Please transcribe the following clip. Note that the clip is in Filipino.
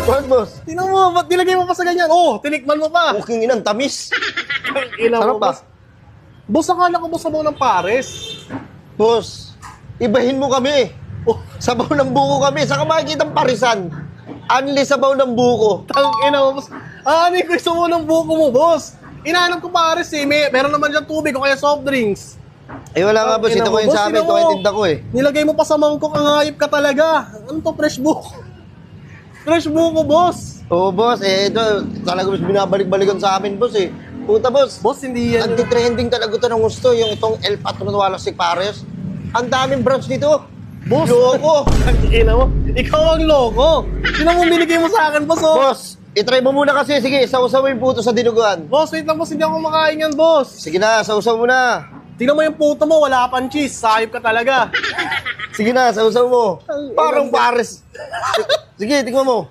Bakit, boss? Tingnan mo, ba't nilagay mo pa sa ganyan? Oh, tinikman mo pa. Uking inang tamis. Ina Sarap mo, ba? boss. Boss, akala ko boss sabaw ng pares. Boss, ibahin mo kami. Oh, Sabaw ng buko kami. Saka makikita ang parisan. Anli sabaw ng buko. ina mo, boss. Ano yung gusto mo ng buko mo, boss? Inaanap ko pares eh. Meron naman dyan tubig o kaya soft drinks. Eh wala nga, boss. Ina Ito mo, ko yun boss, sa amin. ina Ito ko yung mo. tinda ko eh. Nilagay mo pa sa mangkok, ang hayop ka talaga. Ano to, fresh buko? Fresh buko, boss. Oo, boss. Eh, ito talaga mas binabalik-balikan sa amin, boss eh. Puta, boss. Boss, hindi yan. Anti-trending talaga ito ng gusto. Yung itong El Patron Walasik Pares. Ang daming branch dito. Boss. Loko. Ina mo, ikaw ang loko. Sino mo binigay mo sa akin, boss? Oh. Boss, itry mo muna kasi. Sige, sausaw mo yung puto sa dinuguan. Boss, wait lang, boss. Hindi ako makain yan, boss. Sige na, sausaw mo na. Tingnan mo yung puto mo, wala pang cheese. Sayop ka talaga. Sige na, sausaw mo. Ang Parang inang- pares. Sige, tingnan mo.